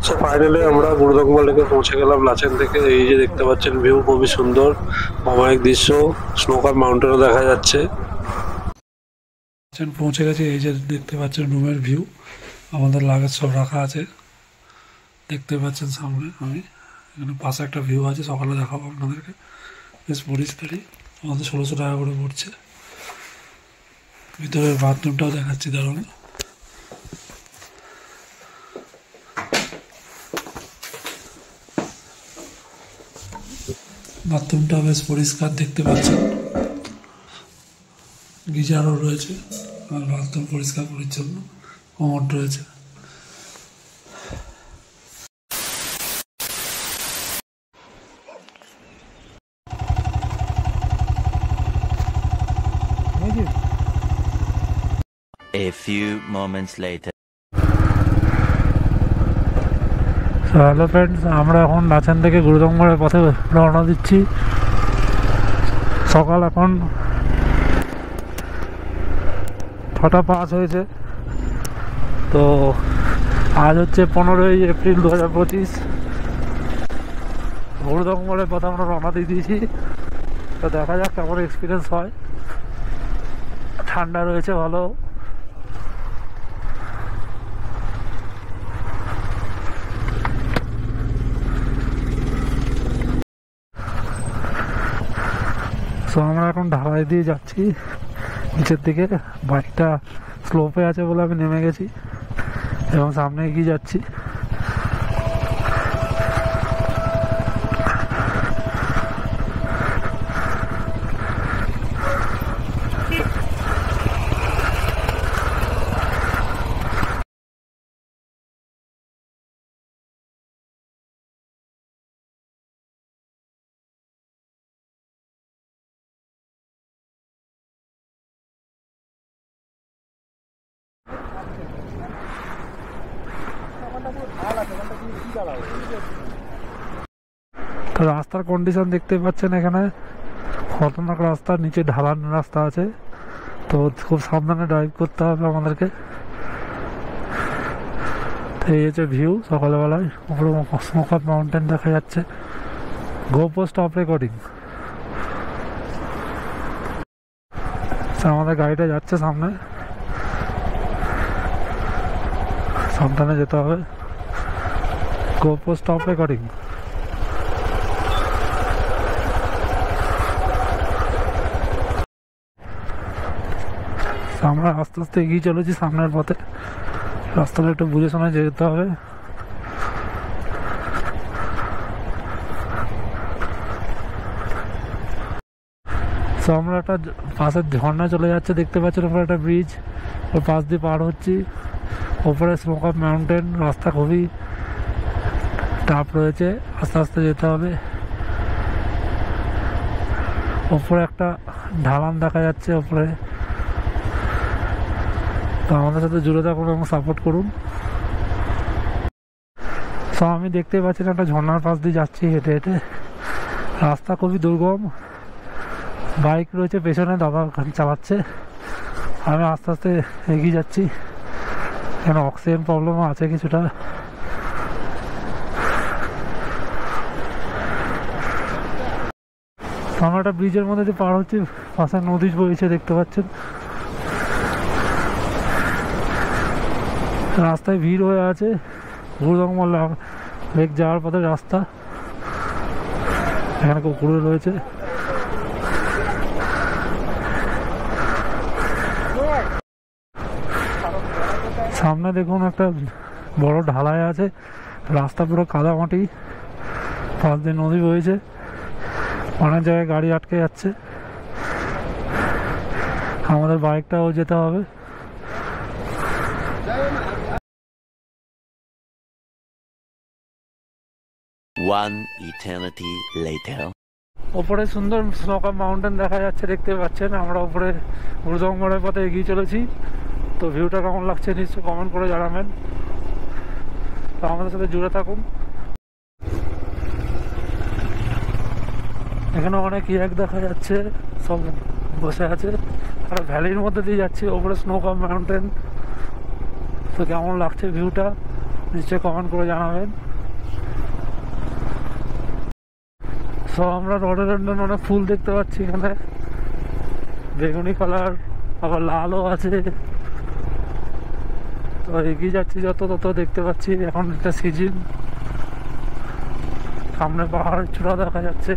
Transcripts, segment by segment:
So finally আমরা গুরুদঙ্গমা লেকে পৌঁছে গেলাম লাচেন থেকে। এই যে দেখতে পাচ্ছেন ভিউ খুবই সুন্দর, অমায়িক দৃশ্য, স্নোকার মাউন্টেনও দেখা যাচ্ছে। পৌঁছে গেছি, এই যে দেখতে পাচ্ছেন রুমের ভিউ, আমাদের লাগেজ সব রাখা আছে দেখতে পাচ্ছেন সামনে। আমি এখানে পাশে একটা ভিউ আছে, সকালে দেখাবো আপনাদেরকে, বেশ পরিষ্কারই। আমাদের 1600 টাকা করে পড়ছে। ভিতরে বাথরুমটাও দেখাচ্ছি, দারুণ। বাথরুমটা বেশ পরিষ্কার দেখতে পাচ্ছেন, গিজারও রয়েছে আর বাথরুম পরিষ্কার পরিচ্ছন্ন, কমোড রয়েছে। A few moments later. Hello friends, আমরা এখন লাচেন থেকে গুরুদঙ্গমার পথে রওনা দিচ্ছি। সকাল এখন 6:05 হয়েছে। তো আজ হচ্ছে 15ই এপ্রিল 2025। গুরুদঙ্গমার পথে আমরা রওনা দিয়ে দিয়েছি। তো দেখা যাক কেমন এক্সপিরিয়েন্স হয়। ঠান্ডা রয়েছে ভালো। তো আমরা এখন ঢালাই দিয়ে যাচ্ছি নিচের দিকে। বাইকটা স্লোপে আছে বলে আমি নেমে গেছি এবং সামনে এগিয়ে যাচ্ছি। তো রাস্তার কন্ডিশন দেখতে পাচ্ছেন, এখানে খতরনাক রাস্তা, নিচে ঢালান রাস্তা আছে। তো খুব সাবধানে ড্রাইভ করতে হবে আমাদেরকে। তো এই হচ্ছে ভিউ সকালবেলায়, উপরে স্নোকার মাউন্টেন দেখা যাচ্ছে। গোপো স্টপ রেকর্ডিং। আমাদের গাড়িটা যাচ্ছে সামনে, সাবধানে যেতে হবে। গোপো স্টপ রেকর্ডিং। আমরা আস্তে আস্তে এগিয়ে চলেছি সামনের পথে। রাস্তাটা একটু বুঝে শুনে যেতে হবে। তো আমরা একটা পাশের ঝর্ণা চলে যাচ্ছে দেখতে পাচ্ছেন, ওপরে একটা ব্রিজ, ওর পাশ দিয়ে পার হচ্ছি। ওপরে স্নোকার মাউন্টেন, রাস্তা খুবই টাফ রয়েছে, আস্তে আস্তে যেতে হবে। ওপরে একটা ঢালান দেখা যাচ্ছে ওপরে। তো আমাদের সাথে জুড়ে থাকুন এবং সাপোর্ট করুন। তো আমি দেখতে পাচ্ছি একটা ঝর্ণার পাশ দিয়ে যাচ্ছি হেঁটে হেঁটে। রাস্তা খুবই দুর্গম, বাইক রয়েছে পেছনে, দাদা চালাচ্ছে। আমি আস্তে আস্তে এগিয়ে যাচ্ছি, এখানে অক্সিজেন প্রবলেমও আছে কিছুটা। আমরা একটা ব্রিজের মধ্যে দিয়ে পার হচ্ছি, পাশে নদী বইছে দেখতে পাচ্ছেন। রাস্তায় ভিড় হয়ে আছে, গুরুদঙ্গমা লেক যাওয়ার পথে রাস্তা। এখানে কুকুরে রয়েছে। সামনে দেখুন একটা বড় ঢালাই আছে, রাস্তা পুরো কাদা মাটি, পাশ দিয়ে নদী বইছে, অনেক জায়গায় গাড়ি আটকে যাচ্ছে। আমাদের বাইকটাও যেতে হবে। One eternity later. ওপরে সুন্দর স্নোকার মাউন্টেন দেখা যাচ্ছে দেখতে পাচ্ছেন। আমরা উপরে গুরুদঙ্গমার পথে এগিয়ে চলেছি। তো ভিউটা কেমন লাগছে নিশ্চয়ই কমেন্ট করে জানাবেন। তো আমাদের সাথে জুড়ে থাকুন। এখানে অনেক ইয়াক দেখা যাচ্ছে, সব বসে আছে। আর ভ্যালির মধ্যে দিয়ে যাচ্ছি, ওপরে স্নোকার মাউন্টেন। তো কেমন লাগছে ভিউটা নিশ্চয়ই কমেন্ট করে জানাবেন। সো আমরা রডোডেনড্রন অনেক ফুল দেখতে পাচ্ছি এখানে, বেগুনি কালার, আবার লালও আছে। তো এগিয়ে যাচ্ছি যত তত দেখতে পাচ্ছি। এখন একটা সিজন, সামনে পাহাড়ের চূড়া দেখা যাচ্ছে।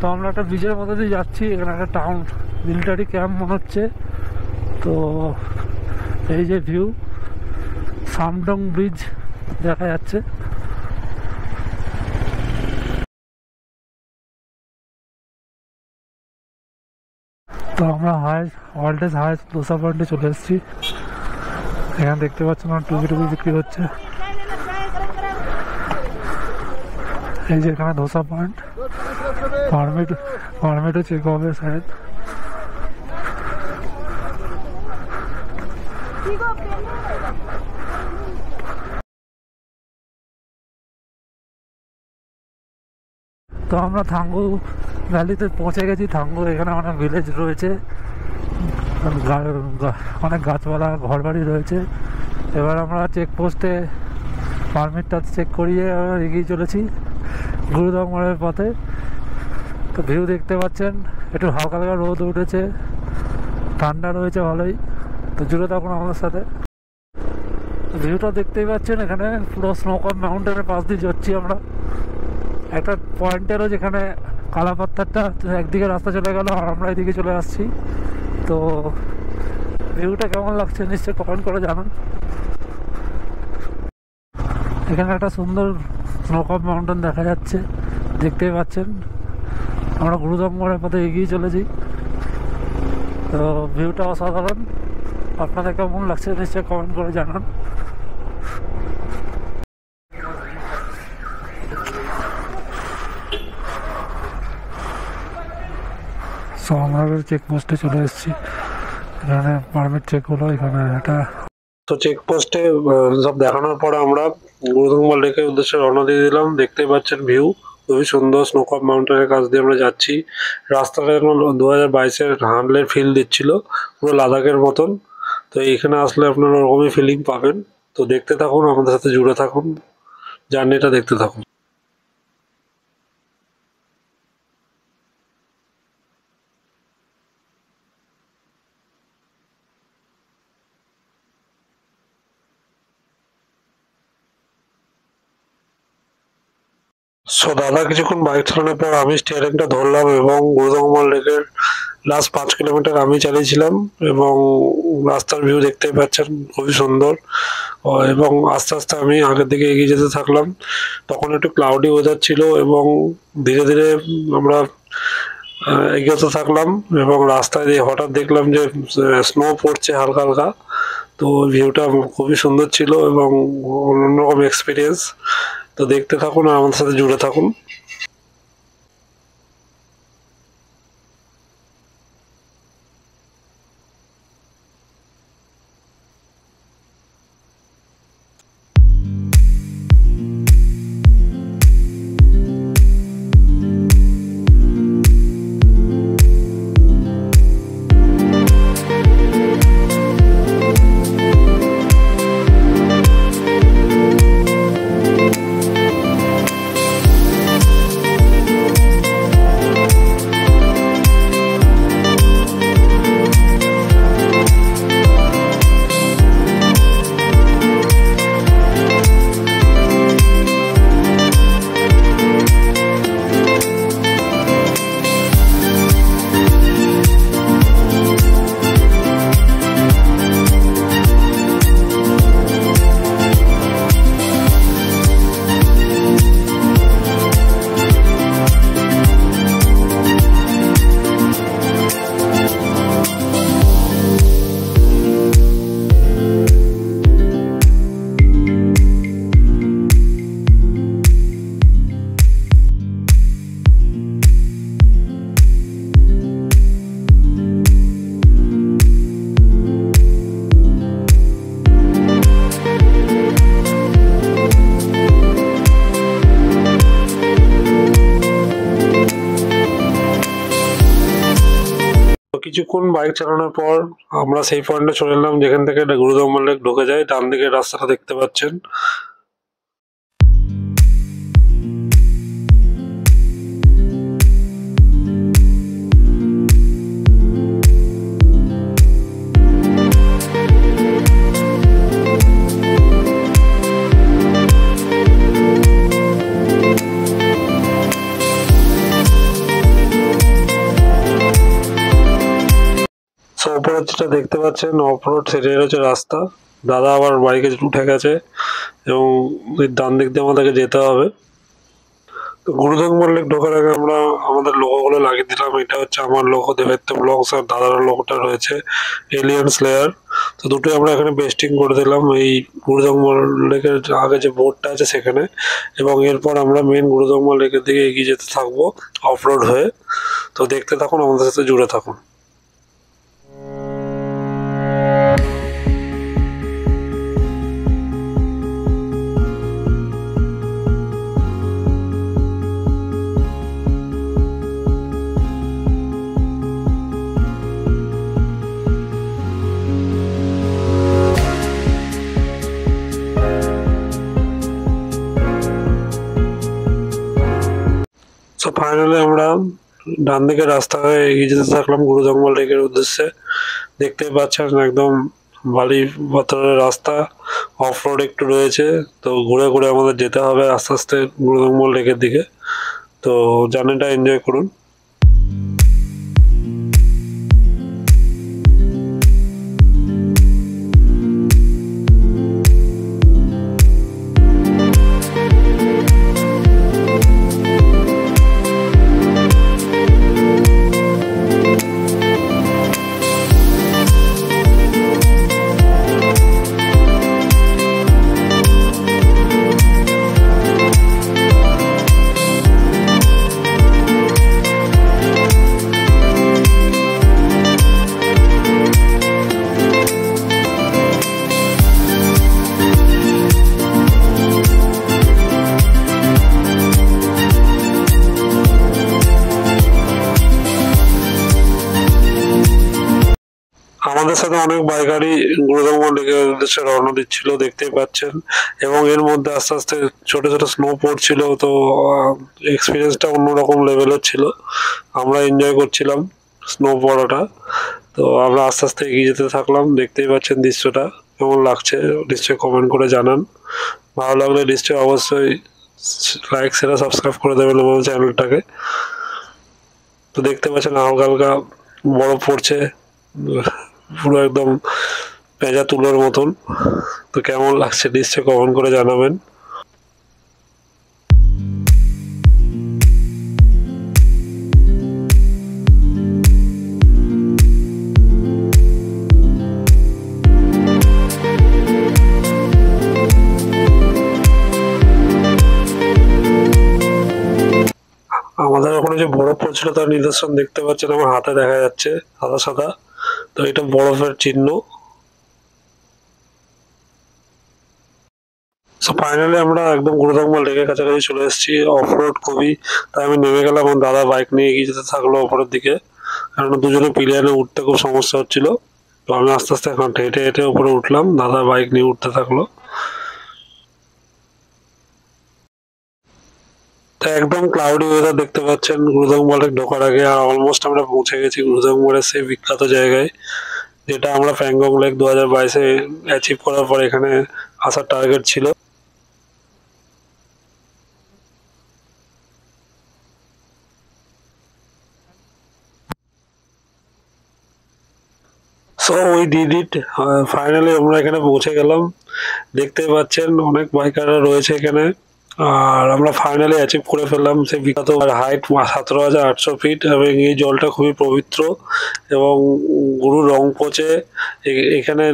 তো আমরা একটা ব্রিজের মধ্যে দিয়ে যাচ্ছি, এখানে একটা টাউন মিলিটারি ক্যাম্প মনে হচ্ছে। তো এই যে ভিউ, সামডং ব্রিজ দেখা যাচ্ছে। তো আমরা ওয়ার্ল্ডের হাইস্ট দোসা পয়েন্টে চলে এসেছি। এখানে দেখতে পাচ্ছেন আমার টুপি বিক্রি হচ্ছে। এই যে এখানে দোসা পয়েন্ট, পারমিটও চেক হবে শায়দ। তো আমরা থাঙ্গু ভ্যালিতে পৌঁছে গেছি। থাঙ্গু এখানে অনেক ভিলেজ রয়েছে, অনেক গাছপালা, ঘরবাড়ি রয়েছে। এবার আমরা চেকপোস্টে পারমিটটা চেক করিয়ে এগিয়ে চলেছি গুরুদংমারের পথে। তো ভিউ দেখতে পাচ্ছেন, একটু হালকা হালকা রোদ উঠেছে, ঠান্ডা রয়েছে ভালোই। তো জুড়ে থাকুন আমাদের সাথে। ভিউটা দেখতেই পাচ্ছেন, এখানে পুরো স্নোকপ মাউন্টেনের পাশ দিয়ে যাচ্ছি আমরা। একটা পয়েন্টেরও যেখানে কালা পাথরটা একদিকে রাস্তা চলে গেল আর আমরা এদিকে চলে আসছি। তো ভিউটা কেমন লাগছে নিশ্চয়ই কমেন্ট করে জানান। এখানে একটা সুন্দর স্নোকপ মাউন্টেন দেখা যাচ্ছে, দেখতেই পাচ্ছেন। আমরা গুরুদংমারের পথে এগিয়ে চলেছি। তো ভিউটা অসাধারণ। আপনাদের কেমন লাগছে নিশ্চয়ই কমেন্ট করে জানান। তো আমরা চেকপোস্টে চলে এসেছি, এখানে পারমিট চেক হলো। এখানে একটা তো চেকপোস্টে সব দেখানোর পরে আমরা গুরুদংমার লেকের উদ্দেশ্যে রওনা দিয়ে দিলাম। দেখতে পাচ্ছেন ভিউ খুবই সুন্দর, স্নোকপ মাউন্টেনের কাছ দিয়ে আমরা যাচ্ছি। রাস্তাটা যেন 2022-এর হানলের ফিল দিচ্ছিল, পুরো লাদাখের মতন। তো এখানে আসলে আপনারা ওরকমই ফিলিং পাবেন। তো দেখতে থাকুন, আমাদের সাথে জুড়ে থাকুন, জার্নিটা দেখতে থাকুন। সো দাদা কিছুক্ষণ বাইক চালানোর পর আমি স্টিয়ারিংটা ধরলাম এবং গুরুদংমার লেকের লাস্ট 5 কিলোমিটার আমি চালিয়েছিলাম। এবং রাস্তার ভিউ দেখতেই পাচ্ছেন, খুবই সুন্দর। এবং আস্তে আস্তে আমি আগের দিকে এগিয়ে যেতে থাকলাম। তখন একটু ক্লাউডি ওয়েদার ছিল এবং ধীরে ধীরে আমরা এগোতে থাকলাম। এবং রাস্তায় দিয়ে হঠাৎ দেখলাম যে স্নো পড়ছে হালকা হালকা। তো ভিউটা খুবই সুন্দর ছিল এবং অন্যরকম এক্সপিরিয়েন্স। তো দেখতে থাকুন আর আমাদের সাথে জুড়ে থাকুন। কিছুক্ষণ বাইক চালানোর পর আমরা সেই পয়েন্টে চলে এলাম যেখান থেকে গুরুদম্বল লেক ঢুকে যায়। ডান দিকের রাস্তাটা দেখতে পাচ্ছেন। উপরে যেটা দেখতে পাচ্ছেন অফ রোড, সেটাই হচ্ছে রাস্তা। দাদা আবার বাইকে উঠে গেছে এবং ডান দিক দিয়ে আমাদেরকে যেতে হবে। তো গুরুদম্বল লেক ঢোকার আগে আমরা আমাদের লোগোগুলো লাগিয়ে দিলাম। এটা হচ্ছে আমার লোগো, দেবেত্য ব্লগস, আর দাদার লোগোটা রয়েছে এলিয়ান স্লেয়ার। তো দুটোই আমরা এখানে পেস্টিং করে দিলাম এই গুরুদম্বল লেকের আগে যে বোর্ডটা আছে সেখানে। এবং এরপর আমরা মেন গুরুদম্বল লেকের দিকে এগিয়ে যেতে থাকবো অফ রোড হয়ে। তো দেখতে থাকুন, আমাদের সাথে জুড়ে থাকুন। তো ফাইনালি আমরা ডান দিকে রাস্তা হয়ে এগিয়ে যেতে থাকলাম গুরুদম্বল লেকের উদ্দেশ্যে। দেখতেই পাচ্ছেন একদম বালি পাথরের রাস্তা, অফ রোড একটু রয়েছে। তো ঘুরে ঘুরে আমাদের যেতে হবে আস্তে আস্তে গুরুদম্বল লেকের দিকে। তো জার্নিটা এনজয় করুন। আমাদের সাথে অনেক বাইকারই গুরুদম্বল লেকের উদ্দেশ্যে রওনা দিচ্ছিল, দেখতেই পাচ্ছেন। এবং এর মধ্যে আস্তে আস্তে ছোট ছোট স্নো পড়ছিল। তো এক্সপিরিয়েন্সটা অন্যরকম লেভেলের ছিল, আমরা এনজয় করছিলাম স্নো পড়াটা। তো আমরা আস্তে আস্তে এগিয়ে যেতে থাকলাম। দেখতেই পাচ্ছেন দৃশ্যটা কেমন লাগছে, নিশ্চয়ই কমেন্ট করে জানান। ভালো লাগলে নিশ্চয়ই অবশ্যই লাইক শেয়ার সাবস্ক্রাইব করে দেবেন আমার চ্যানেলটাকে। তো দেখতে পাচ্ছেন হালকা হালকা বরফ পড়ছে, পুরো একদম পেঁজা তুলোর মতন। তো কেমন লাগছে নিশ্চয়ই কমেন্ট করে জানাবেন। আমাদের ওখানে যে বরফ পড়ছিল তার নিদর্শন দেখতে পাচ্ছেন আমার হাতে দেখা যাচ্ছে সাদা সাদা। তো এটা বরফের চিহ্ন। সো ফাইনালি আমরা একদম গুরুদম্বল লেকের কাছাকাছি চলে এসেছি। অফ রোড খুবই, তাই আমি নেমে গেলাম। আমার দাদা বাইক নিয়ে এগিয়ে যেতে থাকলো ওপরের দিকে, কারণ দুজনে পিলিয়ানে উঠতে খুব সমস্যা হচ্ছিল। তো আমি আস্তে আস্তে হেঁটে হেঁটে উপরে উঠলাম, দাদা বাইক নিয়ে উঠতে থাকলো। তো একদম ক্লাউডি ওয়েদার দেখতে পাচ্ছেন গুরুদম্বল লেক ঢোকার আগে। আর অলমোস্ট আমরা পৌঁছে গেছি গুরুদম্বলের সেই বিখ্যাত জায়গায়, যেটা আমরা প্যাংগং লেক 2022-এ অ্যাচিভ করার পর এখানে আসার টার্গেট ছিল। So we did it, finally আমরা এখানে পৌঁছে গেলাম। দেখতে পাচ্ছেন অনেক বাইকাররা রয়েছে এখানে। আর আমরা ফাইনালি অ্যাচিভ করে ফেললাম সেই বিখ্যাত হাইট 17,800 ফিট। এবং এই জলটা খুবই পবিত্র। এবং গুরু রংপোচে এখানে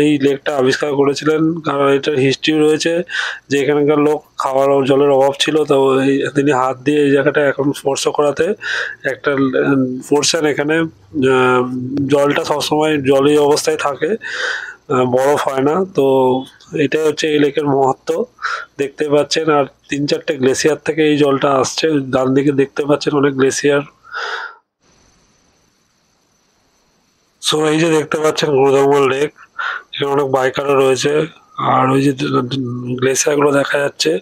এই লেকটা আবিষ্কার করেছিলেন, কারণ এটার হিস্ট্রি রয়েছে যে এখানকার লোক খাওয়ার জলের অভাব ছিল। তো তিনি হাত দিয়ে এই জায়গাটা এখন স্পর্শ করাতে একটা পোর্শন এখানে জলটা সবসময় জলই অবস্থায় থাকে, বরফ হয় না। তো এটাই হচ্ছে এই লেকের মহত্ব, দেখতে পাচ্ছেন। আর 3-4টে গ্লেসিয়ার থেকে এই জলটা আসছে। ডান দিকে দেখতে পাচ্ছেন অনেক গ্লেসিয়ার। সো এই যে দেখতে পাচ্ছেন গুরুদাঙ্গল লেক, এখানে অনেক বাইকারও রয়েছে। আর ওই যে গ্লেসিয়ার গুলো দেখা যাচ্ছে।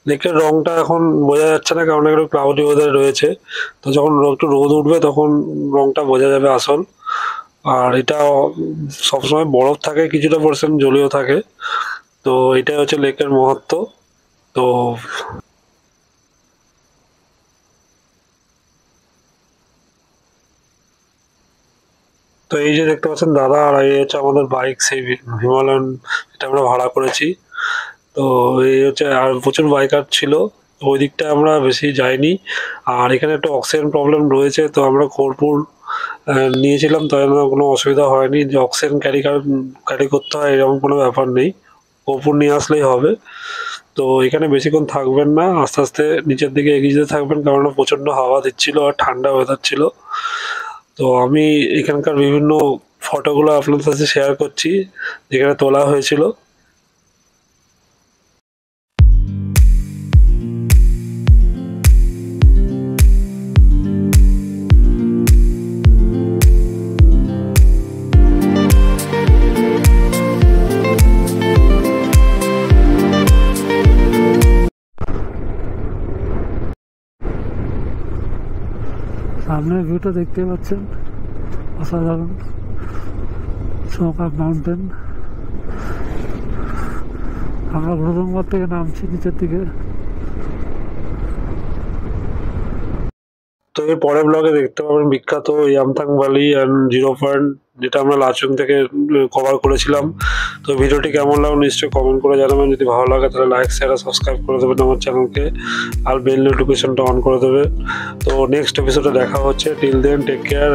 লেকের রংটা এখন বোঝা যাচ্ছে না, কারণ একটু ক্লাউডি ওয়েদার রয়েছে। তো যখন একটু রোদ উঠবে তখন রংটা বোঝা যাবে আসল। আর এটা সবসময় বরফ থাকে, কিছুটা পার্সেন্ট জলীয় থাকে। তো এটাই হচ্ছে লেকের মহত্ব। তো তো এই যে দেখতে পাচ্ছেন দাদা, আর এই হচ্ছে আমাদের বাইক, সেই হিমালয়ান, এটা আমরা ভাড়া করেছি। তো এই হচ্ছে, আর প্রচুর বাইকার ছিল। তো ওই দিকটা আমরা বেশি যাইনি। আর এখানে একটা অক্সিজেন প্রবলেম রয়েছে, তো আমরা কর্পূর নিয়েছিলাম, তাই জন্য কোনো অসুবিধা হয়নি। যে অক্সিজেন ক্যারি করতে হয় এরকম কোনো ব্যাপার নেই, কর্পূর নিয়ে আসলেই হবে। তো এখানে বেশিক্ষণ থাকবেন না, আস্তে আস্তে নিচের দিকে এগিয়ে যেতে থাকবেন, কারণ প্রচণ্ড হাওয়া দিচ্ছিল আর ঠান্ডা ওয়েদার ছিল। তো আমি এখানকার বিভিন্ন ফটোগুলো আপনাদের সাথে শেয়ার করছি, যেখানে তোলা হয়েছিল। সামনের ভিউটা দেখতে পাচ্ছেন, অসাধারণ। স্নোকাপ মাউন্টেন। আমরা গুরুদাঙ্গল থেকে নামছি নিচের দিকে। তো এর পরের ব্লগে দেখতে পাবেন বিখ্যাত Yumthang valley and zero point, যেটা আমরা লাচুং থেকে কভার করেছিলাম। তো ভিডিওটি কেমন লাগলো নিশ্চয়ই কমেন্ট করে জানাবেন। যদি ভালো লাগে তাহলে লাইক, শেয়ার আর সাবস্ক্রাইব করে দেবেন আমার চ্যানেলকে, আর বেল নোটিফিকেশনটা অন করে দেবে। তো নেক্সট এপিসোডে দেখা হচ্ছে। Till then, take care.